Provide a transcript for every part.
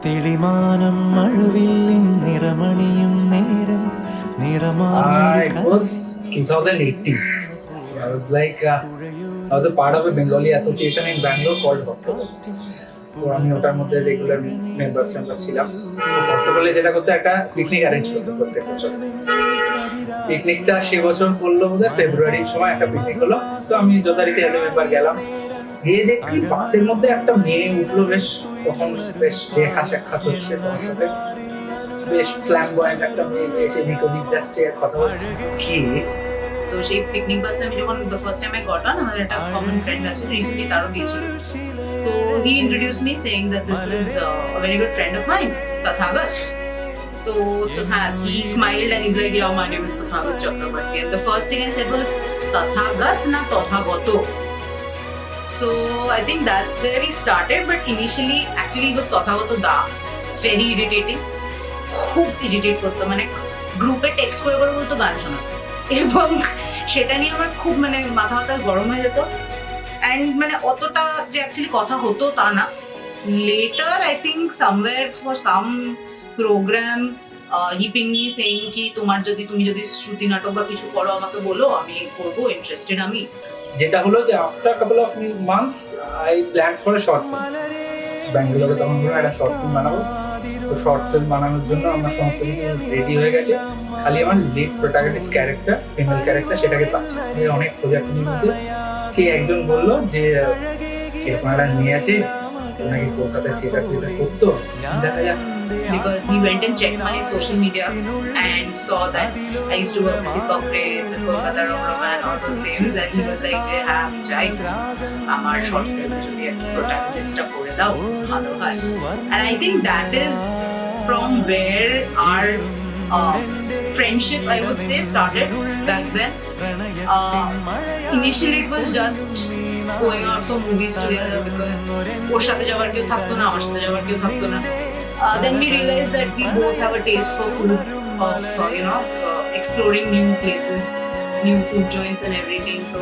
തെളിമാനം മഴവില്ലിൻ നിറമണിയും നേരം It was 2018. I was like, I was a part of a Bengali association in Bangalore called Portugal. তো আমি ওটার মধ্যে রেগুলার মেম্বার ছিলাম। পর্তুগালে যেটা করতে একটা পিকনিক অ্যারেঞ্জ করতে প্রত্যেক বছর। পিকনিকটা সে বছর করলো বোধহয় ফেব্রুয়ারির সময় একটা পিকনিক হলো। তো আমি যথারীতি এজ মেম্বার গেলাম, গিয়ে দেখি বাসের মধ্যে একটা মেয়ে উঠলো, বেশ তখন বেশ দেখা সাক্ষাৎ হচ্ছে, তোমার সাথে বেশ ফ্ল্যাম্বয়েন্ট একটা মেয়ে এসে দিক ওদিক যাচ্ছে, কথা বলছে। কি তো সেই পিকনিক বাসে আমি যখন the first time I got on, আমাদের একটা কমন ফ্রেন্ড আছে, রিসেন্টলি তারও বিয়ে ছিল। তো he introduce me saying that this is a very good friend of mine, Tathagata. তো হ্যাঁ, he smiled and is like, yeah my name is Tathagata Chakraborty. And the first thing I said was Tathagata না Tathagata. So I think that's where we started, but initially actually it was Tathagata দা। very irritating, খুব irritate করতো, মানে গ্রুপে text করে করে বলতো গান শোনা, এবং সেটা নিয়ে আমার খুব মানে মাথা গরম হয়ে যেত। অ্যান্ড মানে অতটা যে অ্যাকচুয়ালি কথা হতো তা না। Later I think somewhere for some program he ping me saying কি তুমি যদি শ্রুতি নাটক বা কিছু করো আমাকে বলো, আমি করবো, ইন্টারেস্টেড আমি। যেটা হলো যে after couple of months I plan for a short film. ব্যাঙ্গালোরে তখন একটা শর্ট ফিল্ম বানাবো। তো শর্ট ফিল্ম বানানোর জন্য আমার সমস্ত কিছু রেডি হয়ে গেছে, খালি আমার lead protagonist character, female character, সেটাকে পাচ্ছি। অনেক প্রজাতির মধ্যে কে একজন বললো যে এরকম একটা মেয়ে আছে, ওনাকে কলকাতায় থিয়েটার করতো, দেখা যাক। Because he went and checked my social media and saw that I used to work with Hippocrates and Kolkata Roma and all those names, and he was like, "Jay, हाँ चाय, আমার short film যদি একটা protagonist করে দাও ভালো হয়." And I think that is from where our friendship, I would say, started back then. Initially it was just going out for movies together because ওর সাথে যাওয়ার কেউ থাকতো না, আমার সাথে যাওয়ার কেউ থাকতো না। Then we realized that we both have a taste for food, of exploring new places, new food joints and everything. So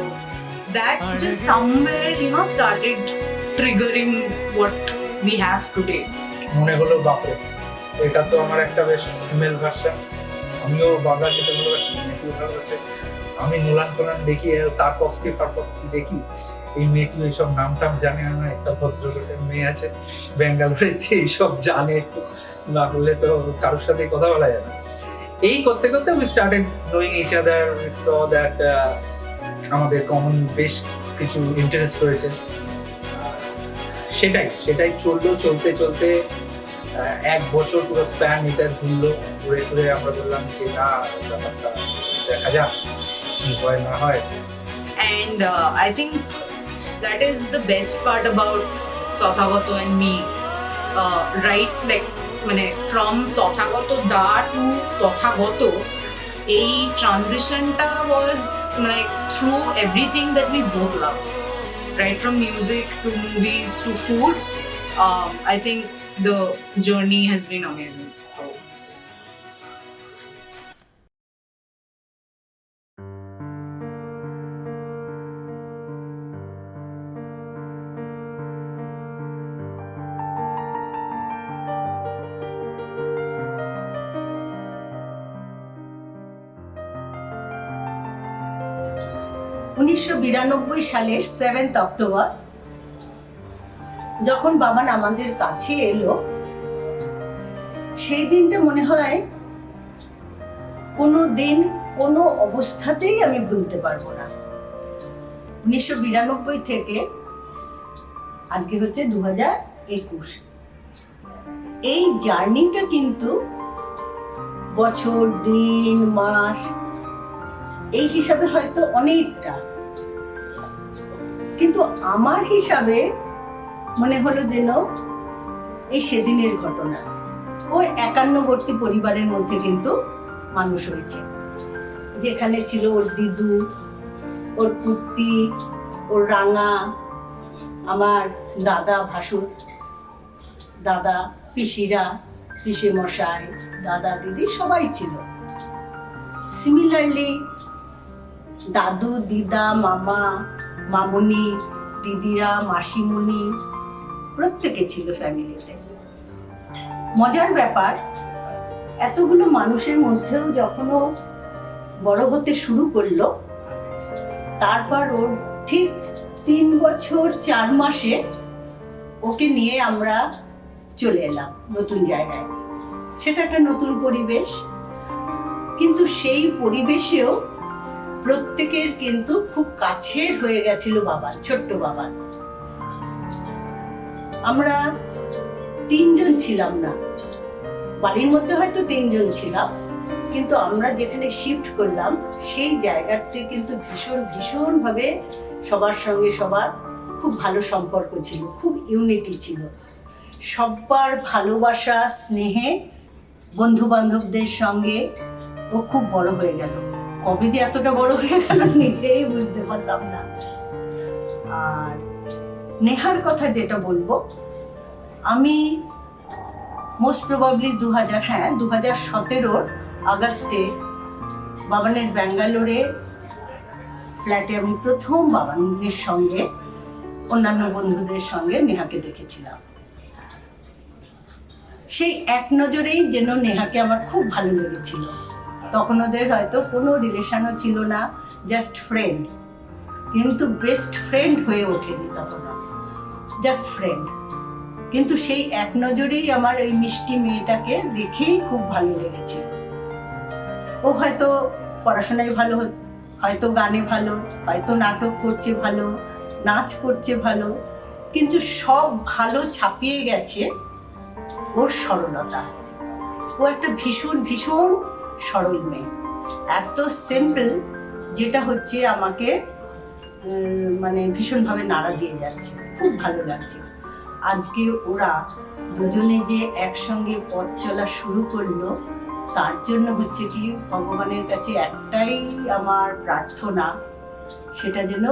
that just somewhere started triggering what we have today. মনে হলো বাপরে, এটা তো আমার একটা বেশ ফিমেল ভার্সন। আমিও বাংলা খেতে ভালোবাসি, মেয়েটিও ভালোবাসে। আমি নোলান দেখি, তারকফস্কি দেখি, এই মেয়েটি এইসব নাম টাম জানে না। একটা ভদ্রলোকের মেয়ে আছে ব্যাঙ্গালোরে, যে এইসব জানে, একটু না বললে তো কারোর সাথে কথা বলা যায় না। এই করতে করতে we started knowing each other, we saw that আমাদের কমন বেশ কিছু ইন্টারেস্ট রয়েছে। সেটাই চলতে এক বছর পুরো স্প্যান এটা ঘুরে আমরা বললাম যে না, ব্যাপারটা দেখা যাক কি হয় না হয়। And I think that is the best part about Tathagato and me, right? Like from Tathagato da to Tathagato, এই ট্রানজিশনটা was like through everything that we both love, right? From music to movies to food. I think the journey has been amazing. 1992 সালের 7th October যখন বাবান আমাদের কাছে এলো, সেই দিনটা মনে হয় কোনো দিন কোনো অবস্থাতেই আমি ভুলতে পারবো না। 1992 থেকে আজকে হচ্ছে 2021। এই জার্নিটা কিন্তু বছর, দিন, মাস এই হিসাবে হয়তো অনেকটা, কিন্তু আমার হিসাবে মনে হলো যেন এই সেদিনের ঘটনা। ওই 51বর্তী পরিবারের মধ্যে কিন্তু মানুষ হয়েছে, যেখানে ছিল ওর দিদু, ওর কুর্তি, ওর রাঙা, আমার দাদা ভাসুর, দাদা পিসিরা, পিসি মশাই, দাদা দিদি সবাই ছিল। সিমিলারলি দাদু, দিদা, মামা, মামুনি, দিদিরা, মাসিমণি প্রত্যেকে ছিল ফ্যামিলিতে। মজার ব্যাপার, এতগুলো মানুষের মধ্যেও যখন ও বড় হতে শুরু করলো, তারপর ওর ঠিক 3 বছর 4 মাসে ওকে নিয়ে আমরা চলে এলাম নতুন জায়গায়। সেটা একটা নতুন পরিবেশ, কিন্তু সেই পরিবেশেও প্রত্যেকের কিন্তু খুব কাছের হয়ে গেছিল বাবার, ছোট্ট বাবার। আমরা 3 জন ছিলাম না, বাড়ির মধ্যে হয়তো 3 জন ছিলাম, কিন্তু আমরা যেখানে শিফট করলাম সেই জায়গাতে কিন্তু ভীষণ ভাবে সবার সঙ্গে সবার খুব ভালো সম্পর্ক ছিল, খুব ইউনিটি ছিল। সবার ভালোবাসা স্নেহে বন্ধু বান্ধবদের সঙ্গে ও খুব বড় হয়ে গেল। কবে যে এতটা বড় হয়ে গেল নিজেই বুঝতে পারলাম না। আর নেহার কথা যেটা বলবো, আমি মোস্ট প্রবাবলি 2017 আগস্টে বাবানের ব্যাঙ্গালোরে ফ্ল্যাটে আমি প্রথম বাবানের সঙ্গে অন্যান্য বন্ধুদের সঙ্গে নেহাকে দেখেছিলাম। সেই এক নজরেই যেন নেহাকে আমার খুব ভালো লেগেছিল। তখন ওদের হয়তো কোনো রিলেশনও ছিল না, জাস্ট ফ্রেন্ড, কিন্তু বেস্ট ফ্রেন্ড হয়ে ওঠেনি তখন, জাস্ট ফ্রেন্ড। কিন্তু সেই এক নজরেই আমার ওই মিষ্টি মেয়েটাকে দেখেই খুব ভালো লেগেছিল। ও হয়তো পড়াশোনায় ভালো, হয়তো গানে ভালো, হয়তো নাটক করছে ভালো, নাচ করছে ভালো, কিন্তু সব ভালো ছাপিয়ে গেছে ওর সরলতা। ও একটা ভীষণ সরল মেয়ে, এত সিম্পল, যেটা হচ্ছে আমাকে মানে ভীষণভাবে নাড়া দিয়ে যাচ্ছে, খুব ভালো লাগছে। আজকে ওরা দুজনে যে একসঙ্গে পথ চলা শুরু করলো, তার জন্য হচ্ছে কি ভগবানের কাছে একটাই আমার প্রার্থনা, সেটা যেন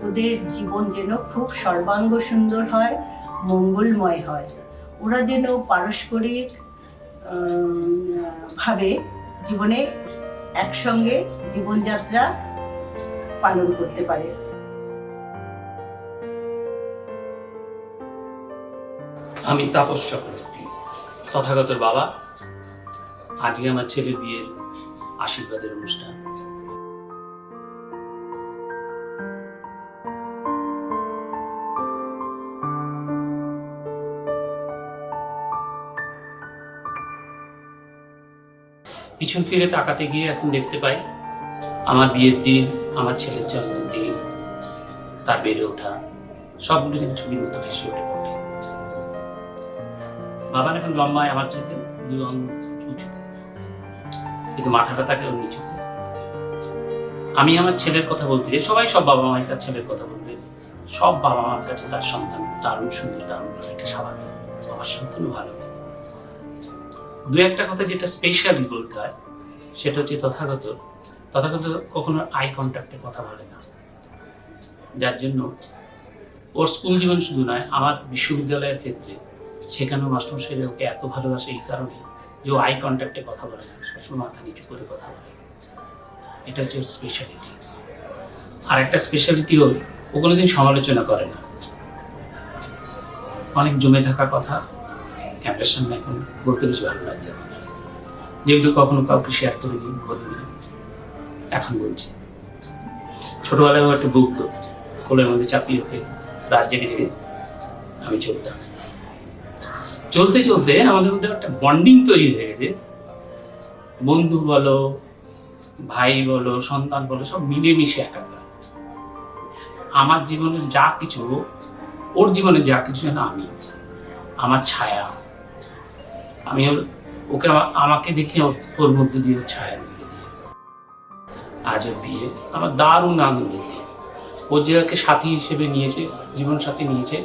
ওদের জীবন যেন খুব সর্বাঙ্গ সুন্দর হয়, মঙ্গলময় হয়। ওরা যেন পারস্পরিক ভাবে জীবনে একসঙ্গে জীবনযাত্রা পালন করতে পারে। আমি তাপস চক্রবর্তী, তথাগতর বাবা। আজকে আমার ছেলের বিয়ের আশীর্বাদের অনুষ্ঠান। পিছন ফিরে তাকাতে গিয়ে এখন দেখতে পাই আমার বিয়ের দিন, আমার ছেলের জন্মদিন, তার বেড়ে ওঠা, সবগুলো যেন ছবির মতো ভেসে উঠে পড়ে। বাবার এখন লম্বায় আমার চাইতে 2 আঙুল উঁচুতে, কিন্তু মাথাটা থাকে ওর নিচুতে। আমি আমার ছেলের কথা বলতে চাই, সবাই সব বাবা মাই তার ছেলের কথা বলবে। সব বাবা মার কাছে তার সন্তান দারুণ সুন্দর, দারুণ ভালো, এটা স্বাভাবিক। আমার সন্তানও ভালো। 2-1টা কথা যেটা স্পেশালি বলতে হয়, সেটা হচ্ছে তথাগত কখনো আই কন্ট্যাক্টে কথা বলে না, যার জন্য ওর স্কুল জীবন শুধু নয়, আমার বিশ্ববিদ্যালয়ের ক্ষেত্রে সেখানেও মাস্টারমশাইরা ওকে এত ভালোবাসে এই কারণে যে ও আই কন্ট্যাক্টে কথা বলে না, সবসময় মাথা নিচু করে কথা বলে। এটা হচ্ছে ওর স্পেশালিটি। আর একটা স্পেশালিটি ওর, ও কোনোদিন সমালোচনা করে না। অনেক জমে থাকা কথা ক্যামেরার সামনে এখন বলতে বেশ ভালো লাগে আমার, যেগুলো কখনো কাউকে শেয়ার করিনি, বলিনি, এখন বলছি। ছোটবেলায় ও একটা ভুগতো, কোলের মধ্যে চাপিয়ে ওকে রাত জেগে জেগে আমি চলতাম। চলতে চলতে আমাদের মধ্যে একটা বন্ডিং তৈরি হয়ে গেছে। বন্ধু বলো, ভাই বলো, সন্তান বলো, সব মিলেমিশে একাকার। আমার জীবনের যা কিছু, ওর জীবনে যা কিছু যেন আমি, আমার ছায়া। আমি ওকে, আমাকে দেখে ওর মধ্যে দিয়ে, ওর ছায়ার মধ্যে দিয়ে। আজ ওর বিয়ে আমার দারুণ আনন্দ দিয়ে। ও যাকে সাথী হিসেবে নিয়েছে, জীবন সাথী নিয়েছে,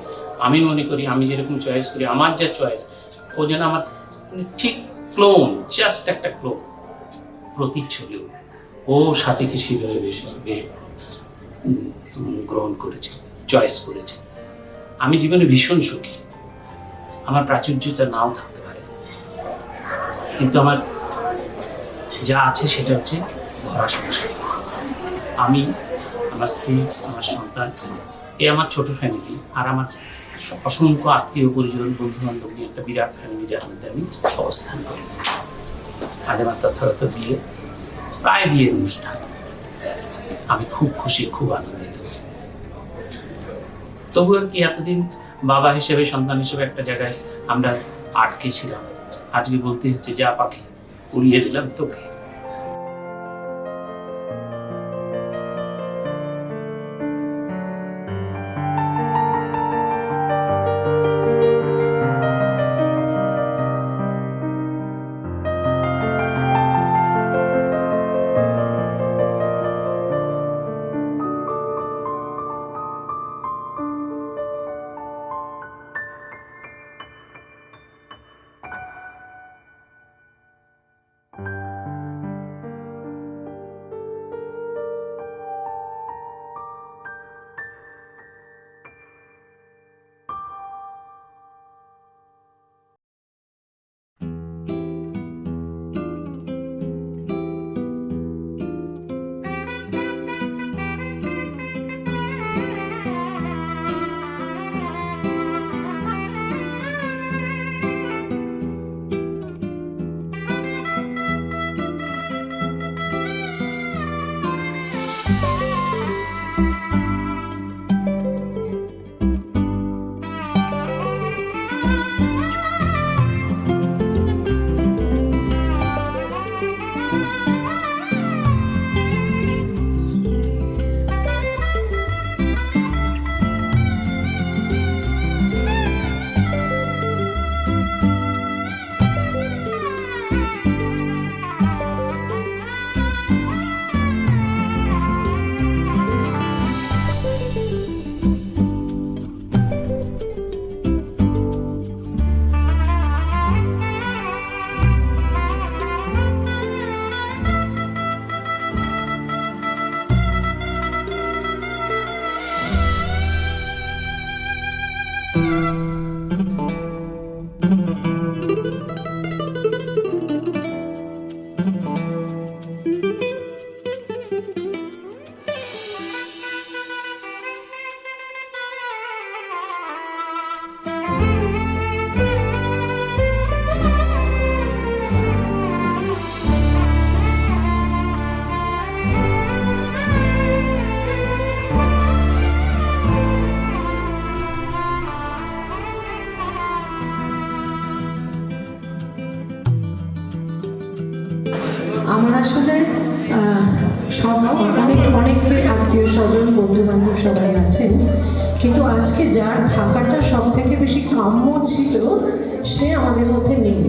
আমি মনে করি আমি যেরকম চয়েস করি, আমার যা চয়েস, ও যেন আমার ঠিক ক্লোন, জাস্ট একটা ক্লোন, প্রতিচ্ছবিও। ও সাথীকে সেভাবে বেশি গ্রহণ করেছে, চয়েস করেছে। আমি জীবনে ভীষণ সুখী। আমার প্রাচুর্যতা নাও থাকতে পারে, কিন্তু আমার যা আছে সেটা হচ্ছে ভরা সংসার। আমি, আমার স্ত্রী, আমার সন্তান, এ আমার ছোট ফ্যামিলি। আর আমার অসংখ্য আত্মীয় পরিজন বন্ধু বান্ধব নিয়ে একটা বিরাট ফ্যামিলি, যার মধ্যে আমি অবস্থান করি। আজ আমার তথাগত বিয়ে, প্রায় বিয়ের অনুষ্ঠান। আমি খুব খুশি, খুব আনন্দিত। তবু আর কি, এতদিন বাবা হিসেবে, সন্তান হিসেবে একটা জায়গায় আমরা আটকে ছিলাম। আজকে বলতে হচ্ছে, যা পাখি, উড়িয়ে দিলাম তোকে। আমার আসলে সব অনেক আত্মীয় স্বজন বন্ধু বান্ধব সবাই আছেন, কিন্তু আজকে যার থাকাটা সব থেকে বেশি কাম্য ছিল সে আমাদের মধ্যে নেই।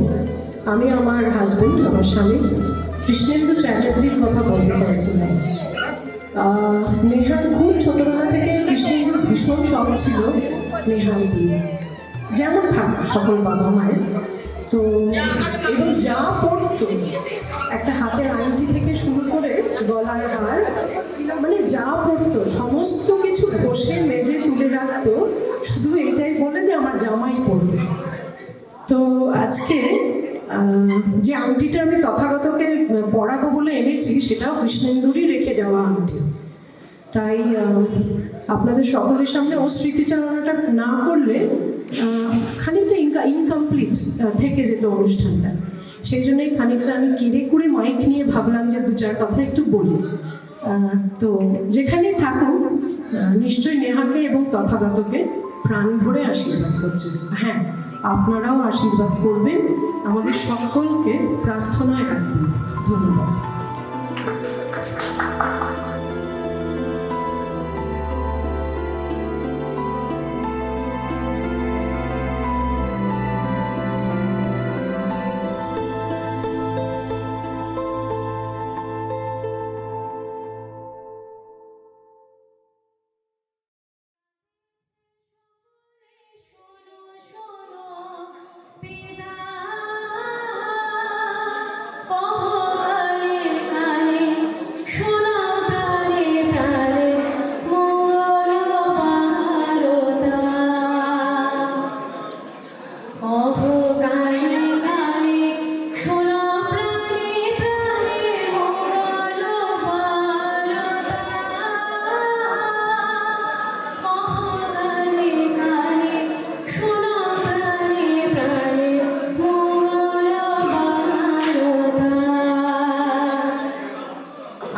আমি আমার হাজবেন্ড, আমার স্বামী কৃষ্ণেন্দু চ্যাটার্জির কথা বলতে চাইছিলাম। নেহার খুব ছোটবেলা থেকে কৃষ্ণেন্দুর ভীষণ শখ ছিল নেহার বিয়ে, যেমন থাকে সকল বাবা মায়ের। তো এবং যা পড়তো, একটা হাতের আংটি থেকে শুরু করে গলার হার, মানে যা পড়তো সমস্ত কিছু ঘষে মেজে তুলে রাখতো, শুধু এটাই বলে যে আমার জামাই পড়বে। তো আজকে যে আংটিটা আমি তথাগতকে পড়াবো বলে এনেছি, সেটাও কৃষ্ণেন্দুরই রেখে যাওয়া আংটি। তাই আপনাদের সকলের সামনে ও স্মৃতিচারণাটা না করলে খানিকটা ইনকমপ্লিট থেকে যেত অনুষ্ঠানটা। সেই জন্যই খানিকটা আমি কেড়ে কুড়ে মাইক নিয়ে ভাবলাম যে দু চার কথা একটু বলি। তো যেখানেই থাকুক নিশ্চয়ই নেহাকে এবং তথাগতকে প্রাণ ভরে আশীর্বাদ করছে। হ্যাঁ, আপনারাও আশীর্বাদ করবেন, আমাদের সকলকে প্রার্থনায় রাখবেন। ধন্যবাদ। কহ কালে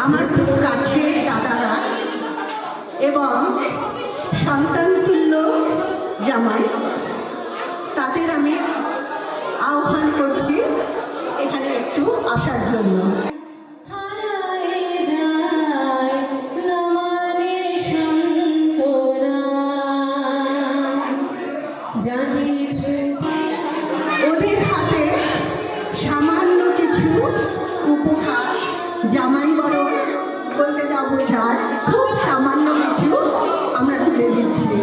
আমার খুব কাছের দাদারা এবং সন্তানতুল্য জামাই, তাদের আমি আহ্বান করছি এখানে একটু আসার জন্য। ওদের হাতে সামান্য কিছু উপহার, জামাই বড় বলতে যা বোঝায়, খুব সামান্য কিছু আমরা তুলে দিচ্ছি।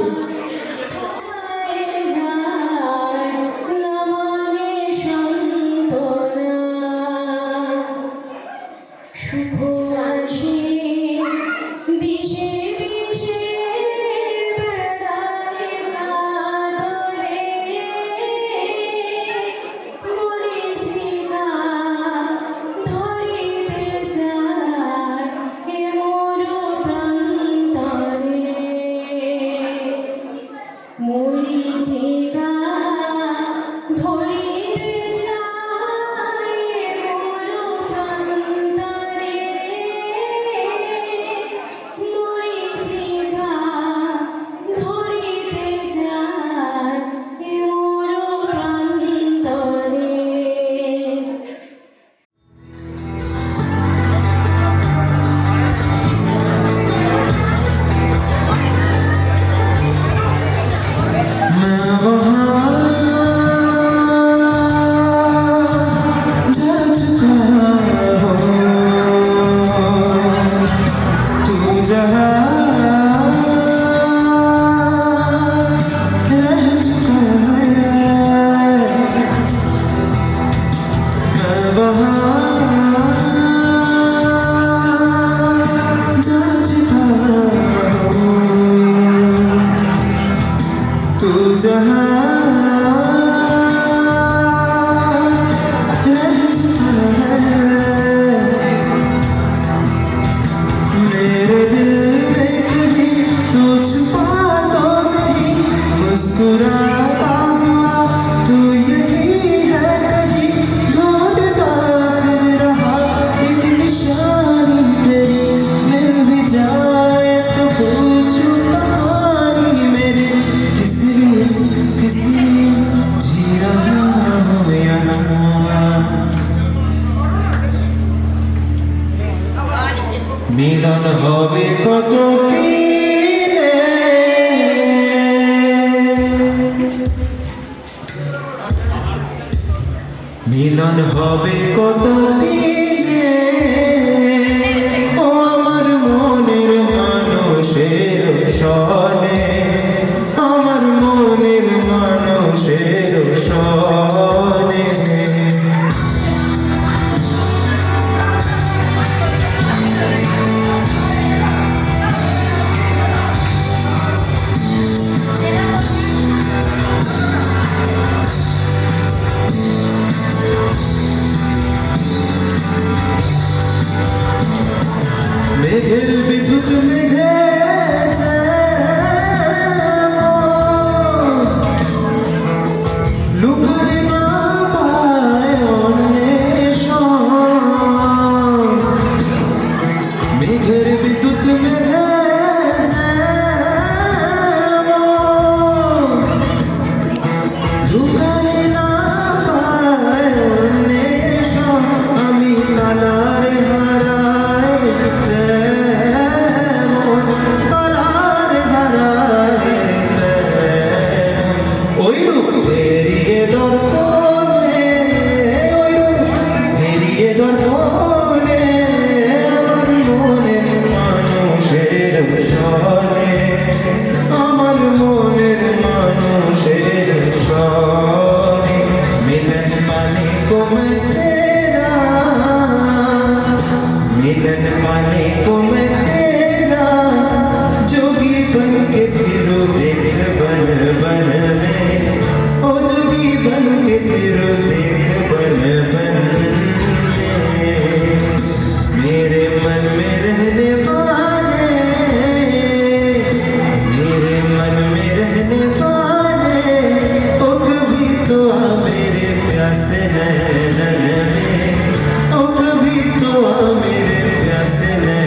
মিলন হবে কত দিনে, মিলন হবে কত দিনে, ও আমার মনের মানুষের সনে, আমার মনের মানুষের সনে। মেঘের বিদ্যুৎ মেঘে লুকারে না পায় অন্বেষণ, মেঘের বিদ্যুৎ মেঘে লুকারে না পায় অন্বেষণ, আমি তালারে হারাই তালারে হারাই ওই রূপ হেরিয়ে দর্পণে, ওই রূপ হেরিয়ে দর্পণে, আমার মনের মানুষের সনে, আমার মনের মানুষের সনে। মিলন মানে কোমে তেরা, मिलन माने को मैं तेरा, जोगी बन के फिरो देख बन बन में, ओ जोगी बन के फिरो देख बन बन में। मेरे मन में रहने वाले, मेरे मन में रहने वाले, ओ कभी तो आ मेरे प्यासे नैनन में, ओ कभी तो आ मेरे प्यासे नैनन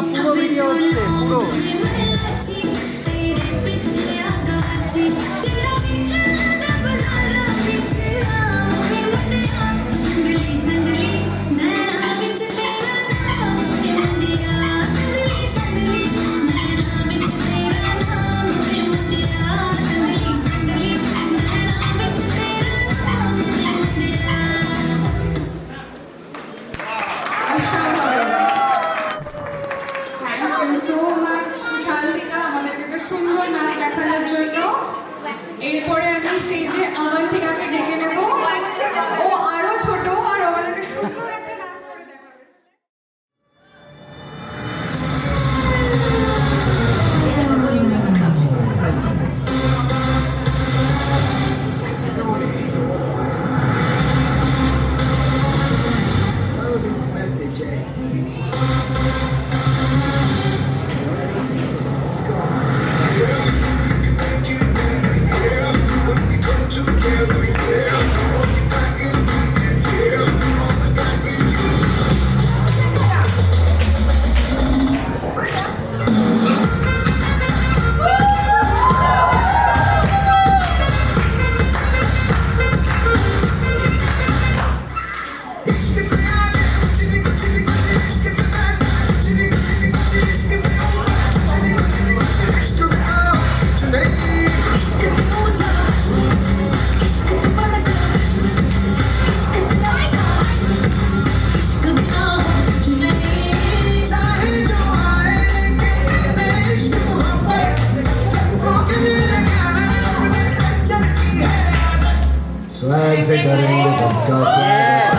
পুরো ভিডিও হচ্ছে পুরো। থ্যাংক ইউ সো মাচ সুশান্তিকা আমাদেরকে একটা সুন্দর নাচ দেখানোর জন্য। এরপরে আমি স্টেজে অবন্তিকাকে ডেকে নেব। ও আরো ছোট আর আমাদেরকে সুন্দর একটা নাচ করে দেখাবে। स्वैग से करेंगे सबका स्वागत।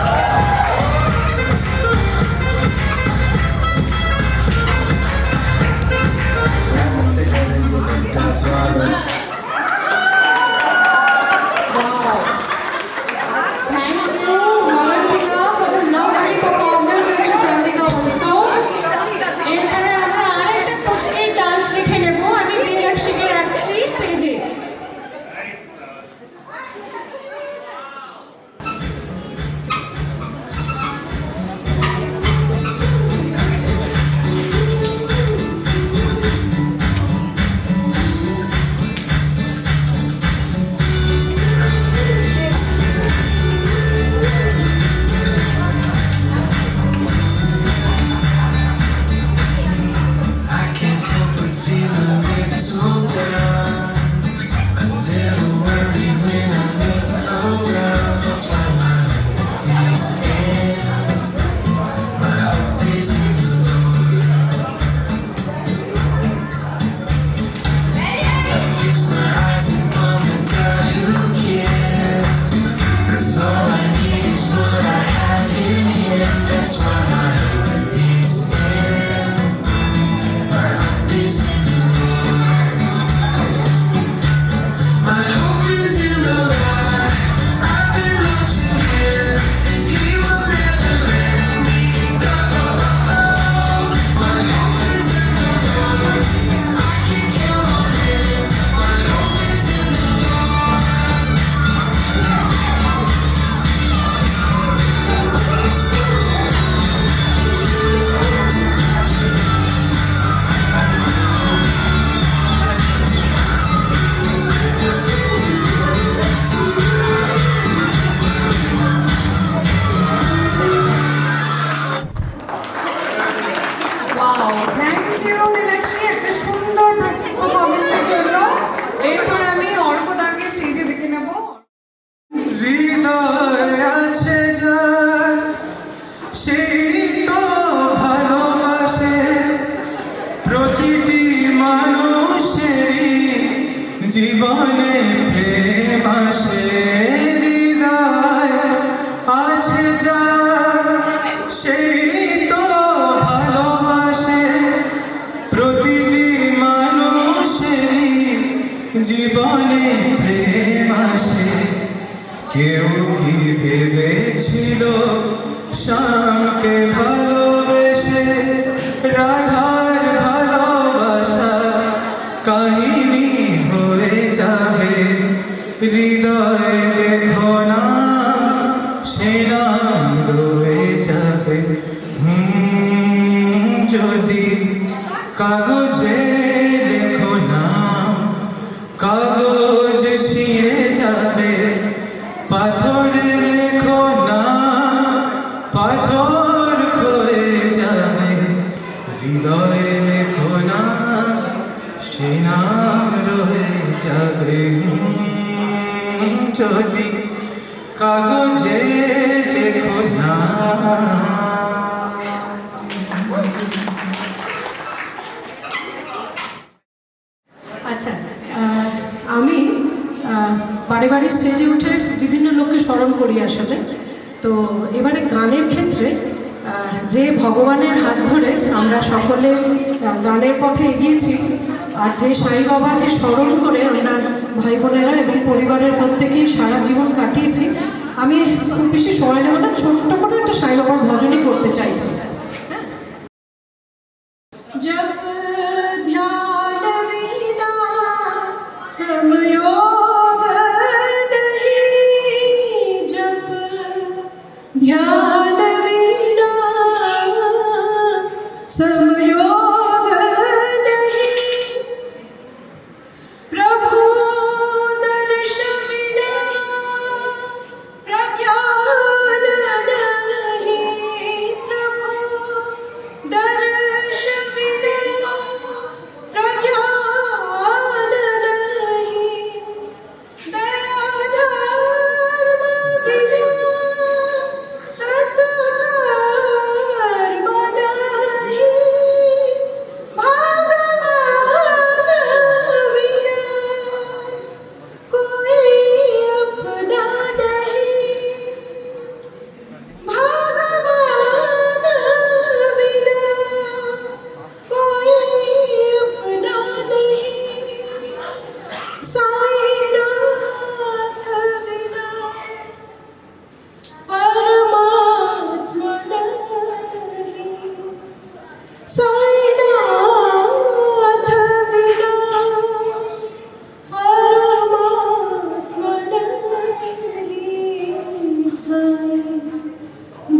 स्वैग से करेंगे सबका स्वागत। Wow. Thank you, Avantika, for the lovely performance and Shushantika also. এরপরে আমরা আরেকটা পুচকের ডান্স দেখে নেব। আমি দিলক্ষীকে রাখছি স্টেজে। Wow, thank you, Dilakshi, একটা সুন্দর পারফরম্যান্সের জন্য। এরপর আমি অর্কদাকে স্টেজে দেখে নেব। হৃদয় আছে যার সেই তো ভালোবাসে প্রতিটি মানুষেরই জীবনে প্রেম আসে। হৃদয় আছে যার সেই তো ভালোবাসে প্রতিটি মানুষেরই জীবনে প্রেম আসে। কেউ কি ভেবেছিল শ্যামকে ভালোবেসে রাধার ভালোবাসা কাহিনী হয়ে যাবে। হৃদয় লেখো নাম সে নাম রয়ে যাবে। যদি কাগজ ছিঁড়ে যাবে, পাথরে লেখো না, পাথর ক্ষয়ে যাবে, হৃদয়ে লেখো না, সে নাম রয়ে যাবে। যদি কাগজে লেখো না। আচ্ছা, আমি বারে বারে স্টেজে উঠে বিভিন্ন লোককে স্মরণ করি আসলে। তো এবারে গানের ক্ষেত্রে যে ভগবানের হাত ধরে আমরা সকলে গানের পথে এগিয়েছি, আর যে সাই বাবাকে স্মরণ করে আমরা ভাই বোনেরা এবং পরিবারের প্রত্যেকেই সারা জীবন কাটিয়েছি, আমি খুব বেশি সময় নেব না, ছোট্ট করে একটা সাই বাবার ভজনই করতে চাইছি। जब ध्यान विना संयोग नहीं, जब ध्यान विना संयोग नहीं, प्रभु दर्श बिना प्रज्ञान नहीं, प्रभु दर्श बिना प्रज्ञान नहीं, दया धर्म बिना सत्कर्म नहीं, भगवान बिना कोई अपना नहीं, भगवान बिना कोई अपना नहीं, साईनाथ बिना परमात्मा नहीं, साईनाथ बिना परमात्मा नहीं, साई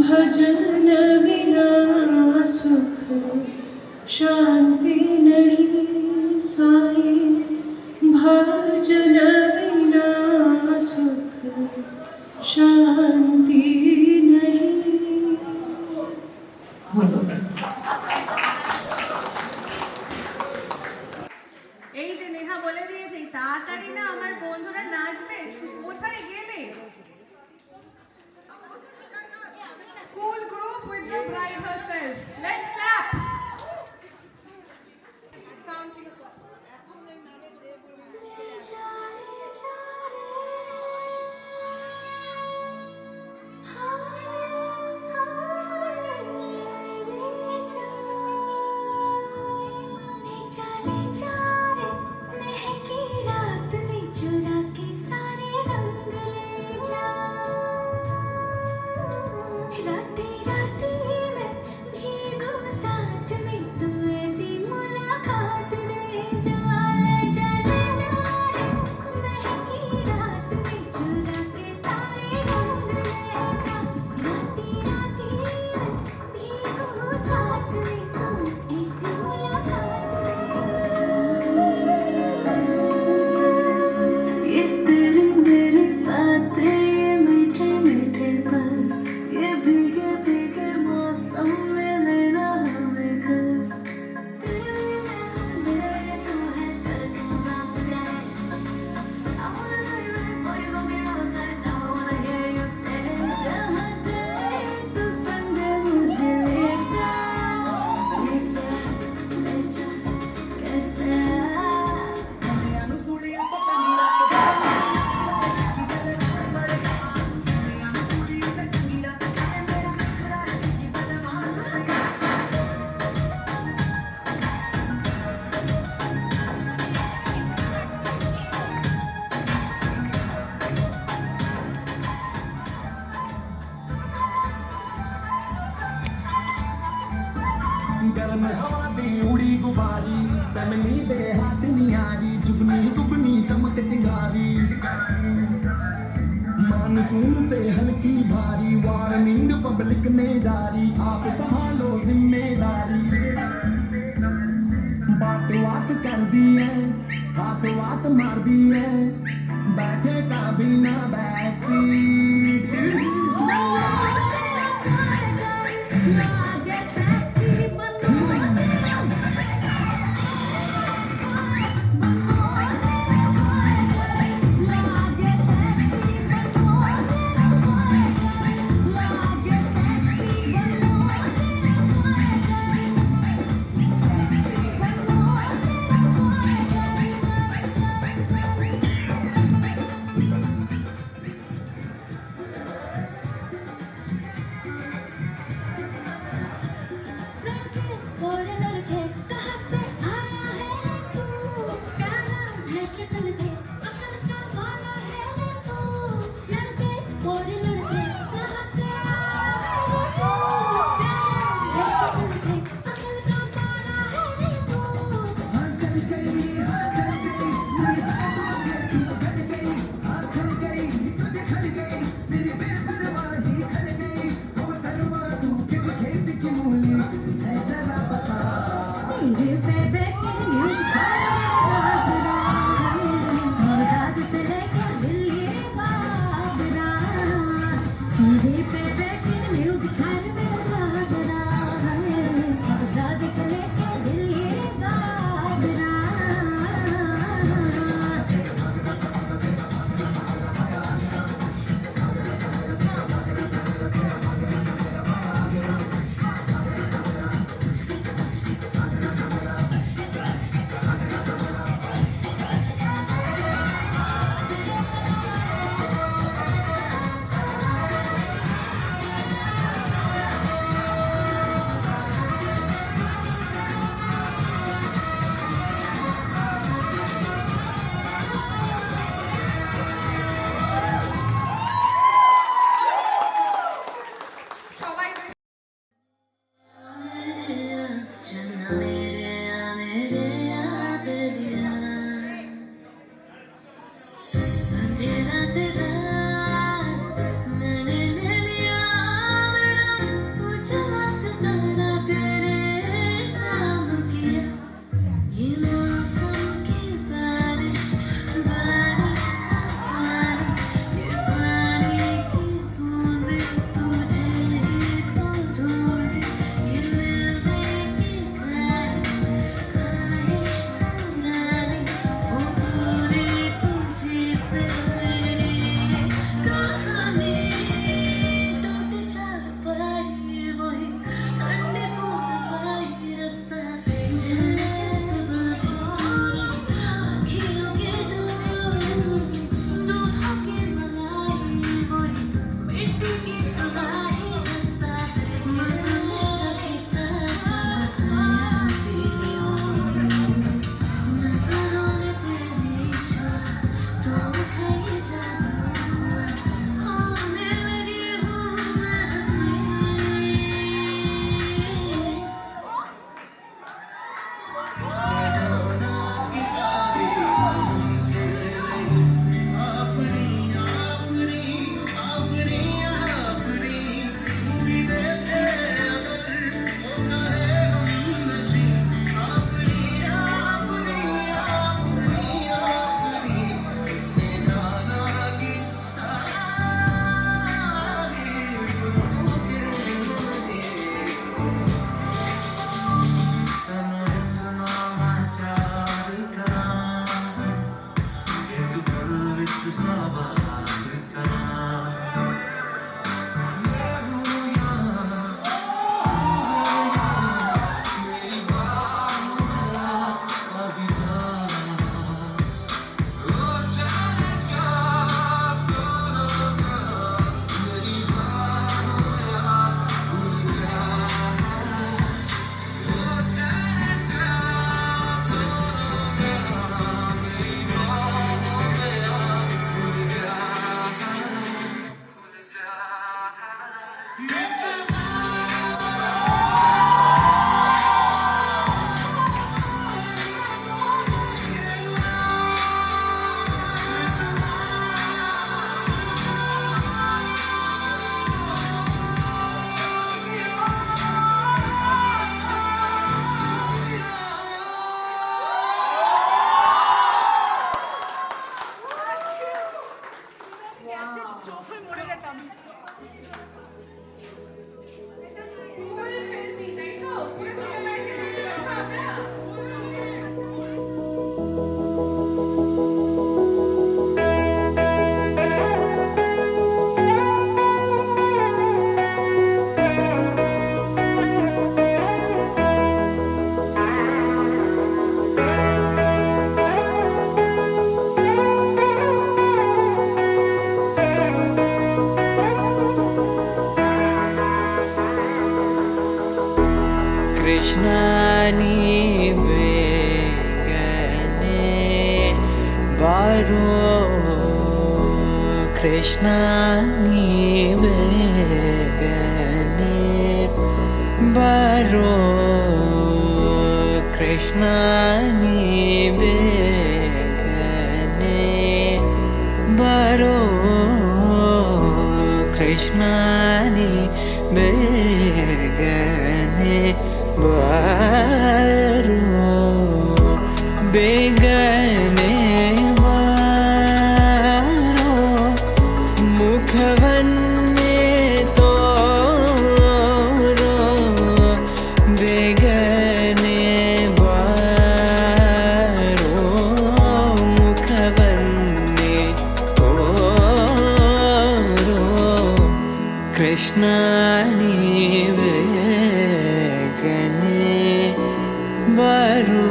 भजन बिना सुख शांति नहीं, साई भजन बिना सुख शांति नहीं। धन्यवाद। এই যে নেহা বলে দিয়েছে তাড়াতাড়ি না আমার বন্ধুরা নাচবে, কোথায় গেলে? School group with the bride herself, let's clap. Sound ঠিক আছে? गरम हवा दी उड़ी गुबारी, फैमिली दे हाथ नियारी, जुगनी दुगनी चमक चिंगारी, मानसून से हल्की भारी, वार्निंग पब्लिक में जारी, आप संभालो जिम्मेदारी, बात कर दी है हाथ वात मार दिए बैठे का बिना बैक सीट কৃষ্ণানি বেগনে বারো কৃষ্ণানি বেগনে বারো কৃষ্ণানি বেগনে বারো কৃষ্ণানি বেগনে বারো বেগনে বারো মুখবন্নে তোরো বেগনে বারো মুখবন্নে তোরো কৃষ্ণানি বেগনে বারো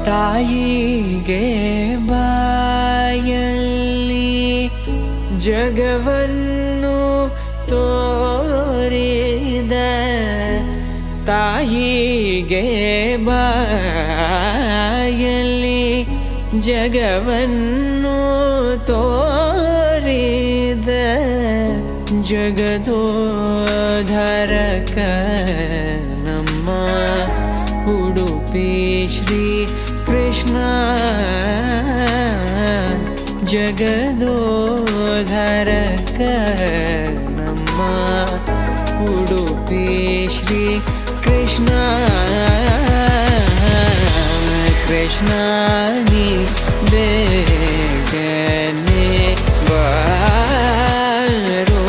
ತಾಯಿಗೆ ಬಾಯಲ್ಲಿ ಜಗವನ್ನು ತೋರಿದ ತಾಯಿಗೆ ಬಾಯಲ್ಲಿ ಜಗವನ್ನು ತೋರಿದ ಜಗದೋಧರಕ ನಮ್ಮ ಉಡುಪಿ ಶ್ರೀ ಕೃಷ್ಣ ಜಗದೋಧರಕ ನಮ್ಮ ಉಡುಪಿ ಶ್ರೀ ಕೃಷ್ಣ ಕೃಷ್ಣಾನಿ ಬೇಗನೆ ಬಾರೋ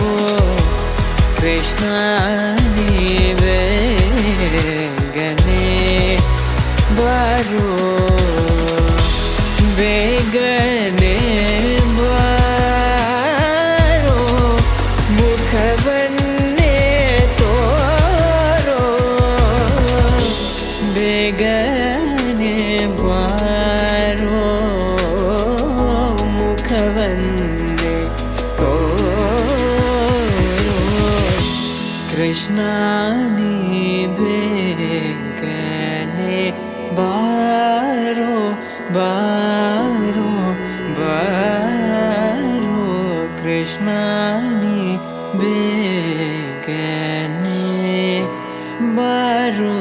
ಕೃಷ್ಣಾನಿ ಬೇಗನೆ ಬಾರೋ ಬೇಗನೆ ಬಾರೋ ಮುಖವನ್ನೇ ತೋರೋ ಬೇಗನೆ ಬಾರೋ ಮುಖವನ್ನೇ ತೋರೋ ಕೃಷ್ಣಾನಿ ಬೇಗನೆ ಬಾರೋ ಬಾರೋ ಬಾರೋ ಕೃಷ್ಣಾನಿ ಬೇಗನೆ ಬಾರೋ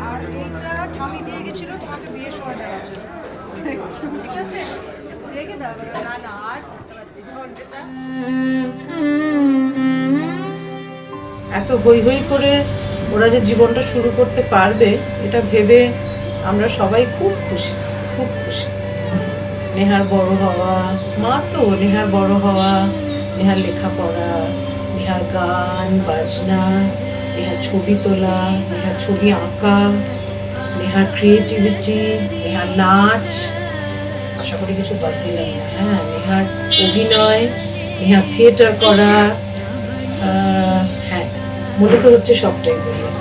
আর এইটা ঠামি দিয়ে গেছিল তোমাকে বিয়ের সময় দেওয়ার জন্য ঠিক আছে রেখে দাও না না আর করতে পারছি না। এত হই হই করে ওরা যে জীবনটা শুরু করতে পারবে এটা ভেবে আমরা সবাই খুব খুশি, খুব খুশি। নেহার বড় হওয়া, মা তো নেহার বড় হওয়া, নেহার লেখাপড়া, নেহার গান বাজনা, নেহার ছবি তোলা, নেহার ছবি আঁকা, নেহার ক্রিয়েটিভিটি, নেহার নাচ, আশা করি কিছু বাদ দিলাম না। হ্যাঁ, নেহার অভিনয়, নেহার থিয়েটার করা, হ্যাঁ মূলত হচ্ছে সবটাই বললাম।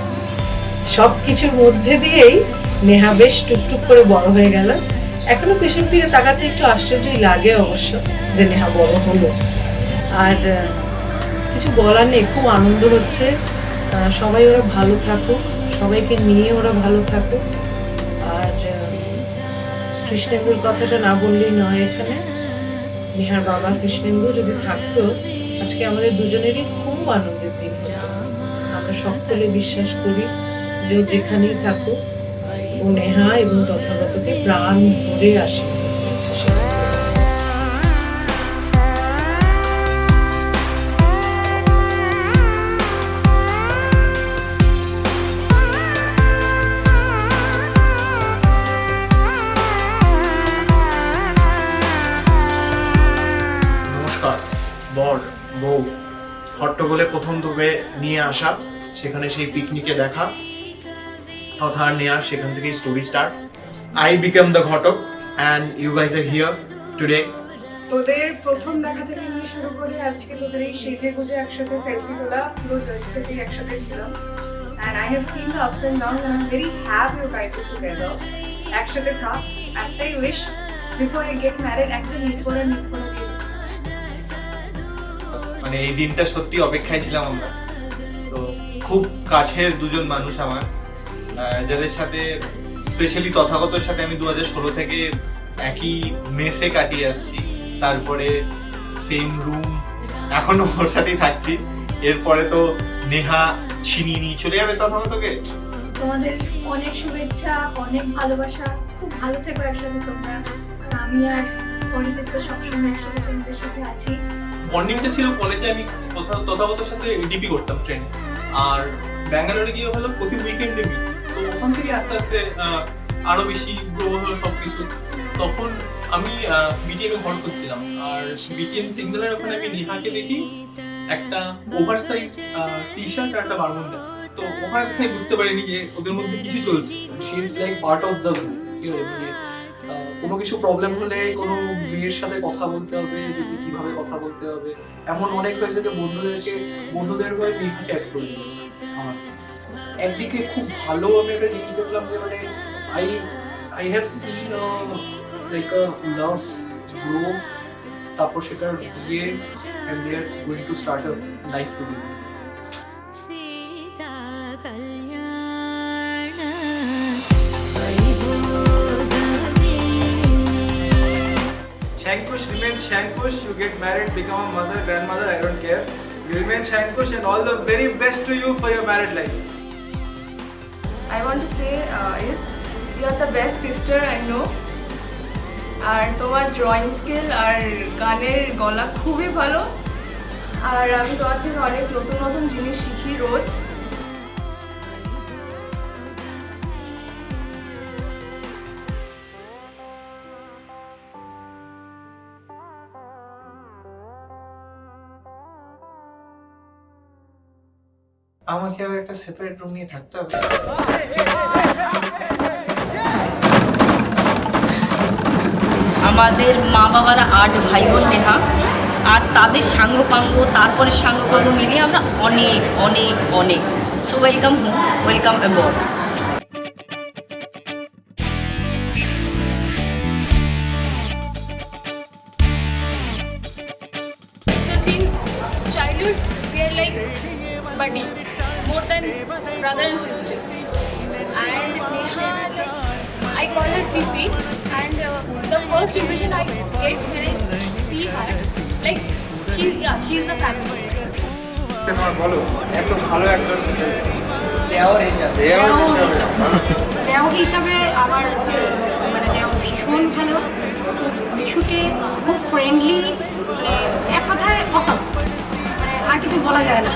সব কিছুর মধ্যে দিয়েই নেহা বেশ টুকটুক করে বড় হয়ে গেল। এখনো পেছন ফিরে তাকাতে একটু আশ্চর্যই লাগে অবশ্য যে নেহা বড় হলো। আর কিছু বলার নেই, খুব আনন্দ হচ্ছে। সবাই ওরা ভালো থাকুক, সবাইকে নিয়ে ওরা ভালো থাকুক। আর কৃষ্ণেন্দুর কথাটা না বললেই নয়, এখানে নেহার বাবা কৃষ্ণেন্দু যদি থাকতো আজকে আমাদের দুজনেরই খুব আনন্দের দিন হতো। আমরা সকলে বিশ্বাস করি যে ও যেখানেই থাকুক ও নেহা এবং তথাগতকে প্রাণ ভরে আশীর্বাদ করছে। নমস্কার। বর বউ হট্টগোলে প্রথম তোকে নিয়ে আসা, সেখানে সেই পিকনিকে দেখা তথা নেয়ার, সেখান থেকেই story start. I become the ঘটক and you guys are here today. তোদের প্রথম দেখা থেকে নিয়ে শুরু করে আজকে তোদের এই সেজে গুজে একসাথে সেলফি তোলা, পুরো জার্নি থেকে একসাথে ছিলাম। And I have seen the ups and downs and I'm very happy you guys are together. একসাথে থাক। একটাই wish, before you get married একটা মিট করে দিয়ে দিও। মানে এই দিনটা সত্যি অপেক্ষায় ছিলাম আমরা। তো খুব কাছের দুজন মানুষ আমার, যাদের সাথে স্পেশালি তথাগতর সাথে আমি 2016 থেকে একই মেসে কাটিয়ে আসছি, তারপরে সেম রুম, এখনো ওর সাথেই থাকছি। এরপরে তো নেহা ছিনিয়ে নিয়ে চলে যাবে তথাগতকে। তোমাদের অনেক শুভেচ্ছা, অনেক ভালোবাসা, খুব ভালো থেকো একসাথে তোমরা। আর আমি আর অরিজিৎ তো সবসময় একসাথে তোমাদের সাথে আছি। বন্ডিংটা ছিল কলেজে, আমি তথাগতর সাথে ডিপি করতাম ট্রেনে, আর ব্যাঙ্গালোরে গিয়ে হলো প্রতি উইকেন্ডে মিট। তো ওখান থেকে আস্তে আস্তে আরো বেশি গ্রো হলো সবকিছু। তখন আমি বিটিএম এ ঘর করছিলাম, আর বিটিএম সিগন্যালের ওখানে আমি নেহাকে দেখি একটা ওভারসাইজ টি শার্ট আর একটা বারমুন্ডা। তো ওখানে দেখে বুঝতে পারিনি যে ওদের মধ্যে কিছু চলছে। She is like part of the group. কোনো কিছু প্রবলেম হলে কোনো মেয়ের সাথে কথা বলতে হবে, যদি কিভাবে কথা বলতে হবে, এমন অনেক হয়েছে যে বন্ধুদের হয়ে নেহা চ্যাট করে দিয়েছে আমার। একদিকে খুব ভালো আমি একটা জিনিস দেখলাম যে মানে I have seen like a love grow, তারপর সেটার বিয়ে, and they are going to start a life together. Shankush remains Shankush. You get married, become a mother, grandmother, I don't care. You remain Shankush, and all the very best to you for your married life. I want to say is you are the best sister I know. আর তোমার drawing skill আর গানের গলা খুবই ভালো, আর আমি তোমার থেকে অনেক নতুন নতুন জিনিস শিখি রোজ। আমাকে আবার একটা সেপারেট রুম নিয়ে থাকতে হবে। আমাদের মা বাবারা 8 ভাই বোন নেহা, আর তাদের সাঙ্গপাঙ্গ, তারপরে সাঙ্গপাঙ্গ মিলিয়ে আমরা অনেক অনেক অনেক। So welcome home, welcome aboard. So since childhood we are like buddies, more than brother and sister. And Neha, like I call her Sisi, and the first impression I get when I see her, like she's a family. তোমার বলো, এত ভালো একজন দেওর হিসাবে আমার মানে দেওর ভীষণ ভালো, মিশুকে খুব ফ্রেন্ডলি, মানে এক কথায় অসম, মানে আর কিছু বলা যায় না।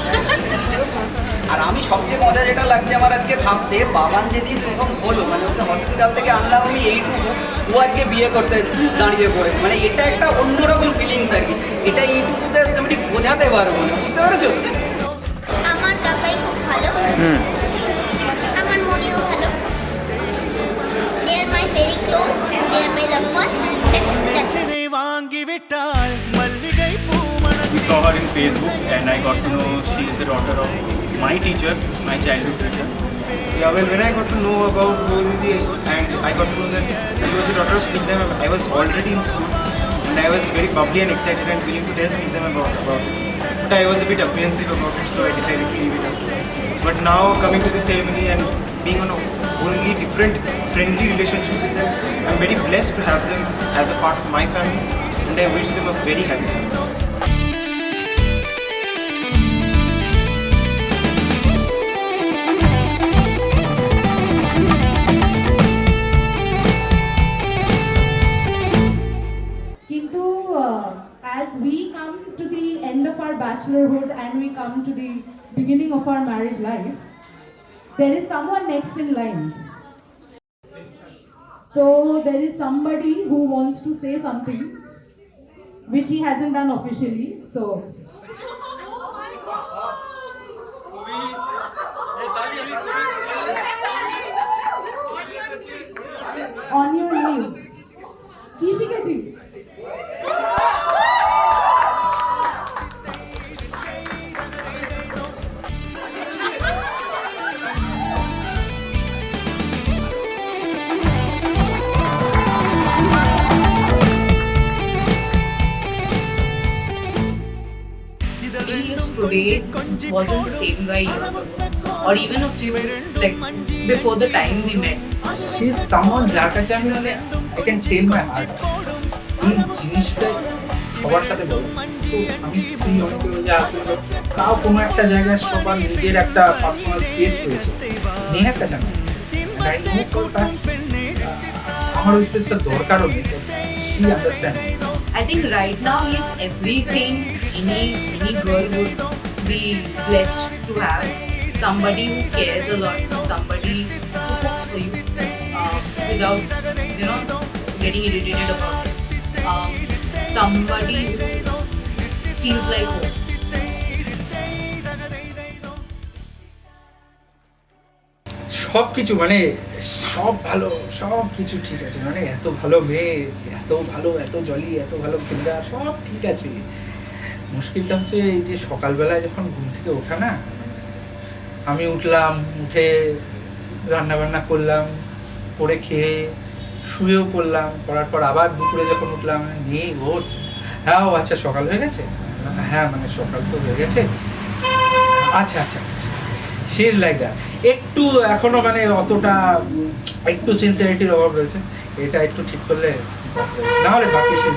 আর আমি সবচেয়ে মজা যেটা লাগছে আমার আজকে ভাবতে, বাবান যেদিন প্রথম হলো, মানে ওকে হসপিটাল থেকে আনলাম আমি এইটুকু, ও আজকে বিয়ে করতে দাঁড়িয়ে পড়েছে, মানে এটা একটা অন্যরকম ফিলিংস আর কি। এটা এইটুকুতে আমি ঠিক বোঝাতে পারবো না, বুঝতে পেরেছো? আমার কাকাই খুব ভালো, আমার মনিও ভালো। They are my very close and they are my loved one. We saw her in Facebook and I got to know she is the daughter of my teacher, my childhood teacher. Yeah, well, when I got to know about Golidi and I got to know that she was the daughter of Snigdha ma'am, I was already in school and I was very bubbly and excited and willing to tell Snigdha ma'am about it. But I was a bit apprehensive about it, so I decided to leave it out. But now coming to this ceremony and being on a wholly different, friendly relationship with them, I'm very blessed to have them as a part of my family and I wish them a very happy journey. As we come to the end of our bachelorhood and we come to the beginning of our married life, there is someone next in line. So there is somebody who wants to say something which he hasn't done officially. So on your knees. কি শিখেছিস? Today wasn't the same guy years ago, or even a few like before the time we met. She's someone যার কাছে আমি মানে I can tell my heart. এই জিনিসটা সবার সাথে বলো তো আমি ফ্রি অনেকে যা তাও কোনো একটা জায়গায় সবার নিজের একটা পার্সোনাল স্পেস রয়েছে নেহার কাছে না আই নো ফর ফ্যাক্ট আমার ওই স্পেসটা দরকারও নেই she understands. I think right now he's everything any girl would be blessed to have. Somebody who cares a lot, somebody who cooks for you without getting irritated about it. Somebody who feels like home. সব কিছু মানে সব ভালো সব কিছু ঠিক আছে মানে এত ভালো মেয়ে এত ভালো এত জলি এত ভালো খেলা সব ঠিক আছে মুশকিলটা হচ্ছে এই যে সকালবেলায় যখন ঘুম থেকে ওঠা না আমি উঠলাম উঠে রান্না বান্না করলাম করে খেয়ে শুয়েও পড়লাম করার পর আবার দুপুরে যখন উঠলাম নেই ওঠ হ্যাঁ ও আচ্ছা সকাল হয়ে গেছে হ্যাঁ মানে সকাল তো হয়ে গেছে আচ্ছা আচ্ছা সে লাইক দ্যাট একটু এখনো মানে অতটা একটু সিনসিয়ারিটির অভাব রয়েছে এটা একটু ঠিক করলে না হলে বাকি সে